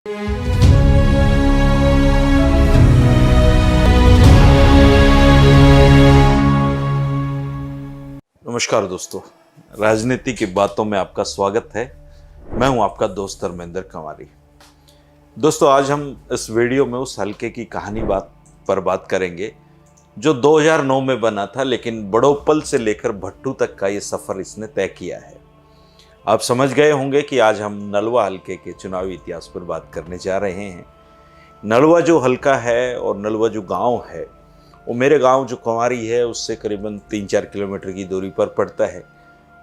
नमस्कार दोस्तों, राजनीति की बातों में आपका स्वागत है। मैं हूं आपका दोस्त धर्मेंद्र कंवारी। दोस्तों, आज हम इस वीडियो में उस हलके की कहानी पर बात करेंगे जो 2009 में बना था, लेकिन बड़ोपल से लेकर भट्टू तक का ये सफर इसने तय किया है। आप समझ गए होंगे कि आज हम नलवा हलके के चुनावी इतिहास पर बात करने जा रहे हैं। नलवा जो हलका है और नलवा जो गांव है, वो मेरे गांव जो कंवारी है उससे करीबन 3-4 किलोमीटर की दूरी पर पड़ता है।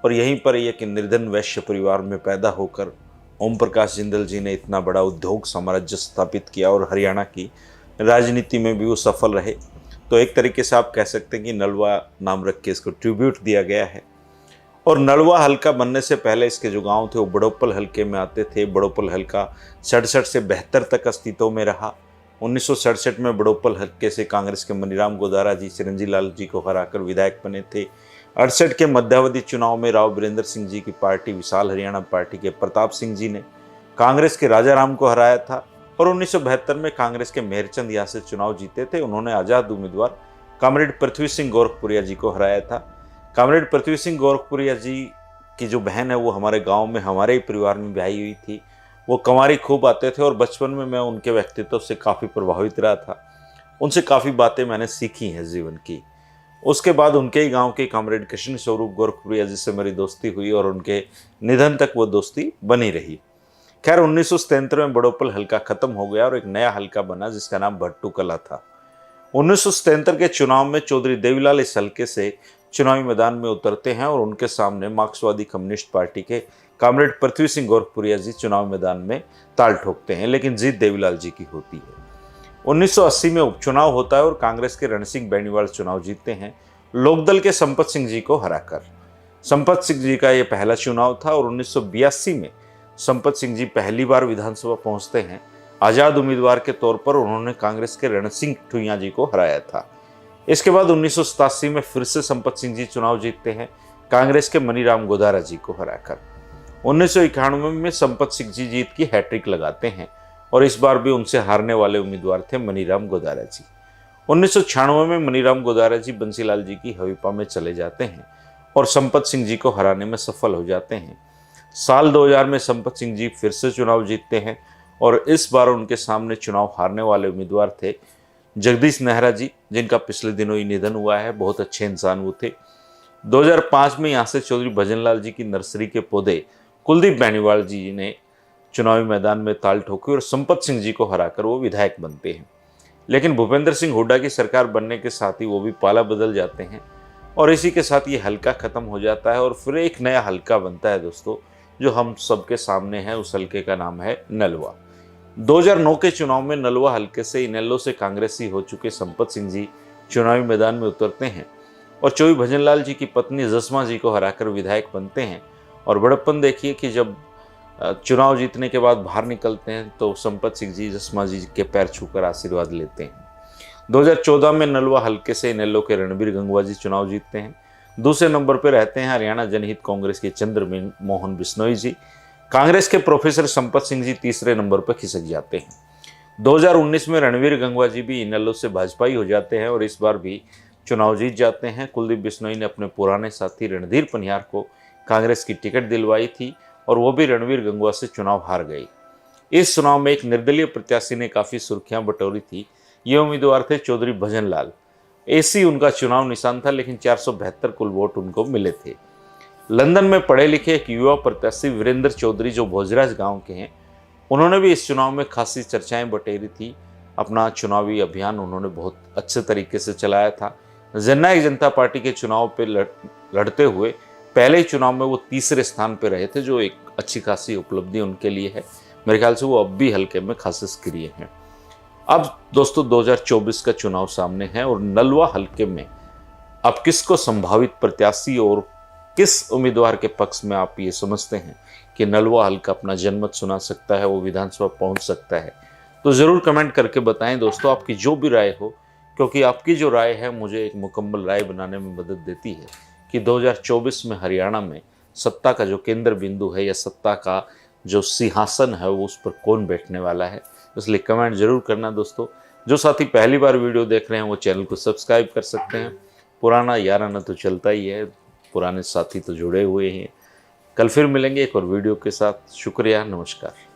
और यहीं पर एक निर्धन वैश्य परिवार में पैदा होकर ओम प्रकाश जिंदल जी ने इतना बड़ा उद्योग साम्राज्य स्थापित किया और हरियाणा की राजनीति में भी वो सफल रहे। तो एक तरीके से आप कह सकते हैं कि नलवा नाम रख के इसको ट्रिब्यूट दिया गया है। और नलवा हलका बनने से पहले इसके जो गांव थे वो बड़ोपल हलके में आते थे। बड़ोपल हलका 67 से 72 तक अस्तित्व में रहा। 1967 में बड़ोपल हलके से कांग्रेस के मनीराम गोदारा जी चिरंजी लाल जी को हराकर विधायक बने थे। 68 के मध्यावधि चुनाव में राव बीरेंद्र सिंह जी की पार्टी विशाल हरियाणा पार्टी के प्रताप सिंह जी ने कांग्रेस के राजा राम को हराया था। और 1972 में कांग्रेस के मेहरचंद यहाँ से चुनाव जीते थे। उन्होंने आजाद उम्मीदवार कॉमरेड पृथ्वी सिंह गोरखपुरिया जी को हराया था। कॉमरेड पृथ्वी सिंह गोरखपुरिया जी की जो बहन है वो हमारे गाँव में हमारे ही परिवार में ब्याही हुई थी। वो कंवारी खूब आते थे और बचपन में मैं उनके व्यक्तित्व से काफ़ी प्रभावित रहा था। उनसे काफ़ी बातें मैंने सीखी हैं जीवन की। उसके बाद उनके ही गांव के कॉमरेड कृष्ण स्वरूप गोरखपुरिया जी से मेरी दोस्ती हुई और उनके निधन तक वो दोस्ती बनी रही। खैर 1977 में बड़ोपल हलका खत्म हो गया और एक नया हलका बना जिसका नाम भट्टू कला था। 1977 के चुनाव में चौधरी देवीलाल इस हलके से चुनावी मैदान में उतरते हैं और उनके सामने मार्क्सवादी कम्युनिस्ट पार्टी के कॉमरेड पृथ्वी सिंह गोरखपुरिया जी चुनाव मैदान में ताल ठोकते हैं, लेकिन जीत देवीलाल जी की होती है। 1980 में उपचुनाव होता है और कांग्रेस के रणसिंह बेनीवाल चुनाव जीतते हैं लोकदल के संपत सिंह जी को हराकर। संपत सिंह जी का यह पहला चुनाव था और 1982 में संपत सिंह जी पहली बार विधानसभा पहुंचते हैं आजाद उम्मीदवार के तौर पर। उन्होंने कांग्रेस के रणसिंह ठुइया जी को हराया था। इसके बाद 1987 में फिर से संपत सिंह जी चुनाव जीतते हैं कांग्रेस के मनीराम गोदारा जी को हराकर। 1991 में संपत सिंह जी जीत की हैट्रिक लगाते हैं और इस बार भी उनसे हारने वाले उम्मीदवार थे मनीराम गोदारा जी। 1996 में मनीराम गोदारा जी बंसीलाल जी की हवीपा में चले जाते हैं और संपत सिंह जी को हराने में सफल हो जाते हैं। साल 2000 में संपत सिंह जी फिर से चुनाव जीतते हैं और इस बार उनके सामने चुनाव हारने वाले उम्मीदवार थे जगदीश नेहरा जी, जिनका पिछले दिनों ही निधन हुआ है। बहुत अच्छे इंसान वो थे। 2005 में यहाँ से चौधरी भजनलाल जी की नर्सरी के पौधे कुलदीप बेनीवाल जी ने चुनावी मैदान में ताल ठोकी और संपत सिंह जी को हराकर वो विधायक बनते हैं। लेकिन भूपेंद्र सिंह हुड्डा की सरकार बनने के साथ ही वो भी पाला बदल जाते हैं और इसी के साथ ये हलका खत्म हो जाता है और फिर एक नया हलका बनता है दोस्तों, जो हम सबके सामने है। उस हलके का नाम है नलवा। 2009 के चुनाव में नलवा हलके से इनेलो से कांग्रेसी हो चुके संपत सिंह जी चुनावी मैदान में उतरते हैं और चौधरी भजनलाल जी की पत्नी जसमा जी को हराकर विधायक बनते हैं। और बड़प्पन देखिए कि जब चुनाव जीतने के बाद बाहर निकलते हैं तो संपत सिंह जी जसमा जी के पैर छूकर आशीर्वाद लेते हैं। 2014 में नलवा हलके से इनेलो के रणबीर गंगवा जी चुनाव जीतते हैं। दूसरे नंबर पर रहते हैं हरियाणा जनहित कांग्रेस के चंद्र मोहन बिश्नोई जी। कांग्रेस के प्रोफेसर संपत सिंह जी तीसरे नंबर पर खिसक जाते हैं। 2019 में रणबीर गंगवा जी भी इनेलो से भाजपाई हो जाते हैं और इस बार भी चुनाव जीत जाते हैं। कुलदीप बिश्नोई ने अपने पुराने साथी रणधीर पनियार को कांग्रेस की टिकट दिलवाई थी और वो भी रणबीर गंगवा से चुनाव हार गई। इस चुनाव में एक निर्दलीय प्रत्याशी ने काफ़ी सुर्खियां बटोरी थी। ये उम्मीदवार थे चौधरी भजनलाल। ऐसी उनका चुनाव निशान था, लेकिन 472 कुल वोट उनको मिले थे। लंदन में पढ़े लिखे एक युवा प्रत्याशी वीरेंद्र चौधरी जो भोजराज गांव के हैं, उन्होंने भी इस चुनाव में खासी चर्चाएं बटेरी थी। अपना चुनावी अभियान उन्होंने बहुत अच्छे तरीके से चलाया था। जननायक जनता पार्टी के चुनाव पे लड़ते हुए पहले ही चुनाव में वो तीसरे स्थान पे रहे थे, जो एक अच्छी खासी उपलब्धि उनके लिए है। मेरे ख्याल से वो अब भी हल्के में खासे सक्रिय हैं। अब दोस्तों 2024 का चुनाव सामने है और नलवा हल्के में अब किसको संभावित प्रत्याशी और किस उम्मीदवार के पक्ष में आप ये समझते हैं कि नलवा हल्का अपना जनमत सुना सकता है, वो विधानसभा पहुंच सकता है, तो ज़रूर कमेंट करके बताएं दोस्तों आपकी जो भी राय हो, क्योंकि आपकी जो राय है मुझे एक मुकम्मल राय बनाने में मदद देती है कि 2024 में हरियाणा में सत्ता का जो केंद्र बिंदु है या सत्ता का जो सिंहासन है वो उस पर कौन बैठने वाला है। इसलिए कमेंट जरूर करना दोस्तों। जो साथी पहली बार वीडियो देख रहे हैं वो चैनल को सब्सक्राइब कर सकते हैं। पुराना याराना तो चलता ही है, पुराने साथी तो जुड़े हुए हैं। कल फिर मिलेंगे एक और वीडियो के साथ। शुक्रिया, नमस्कार।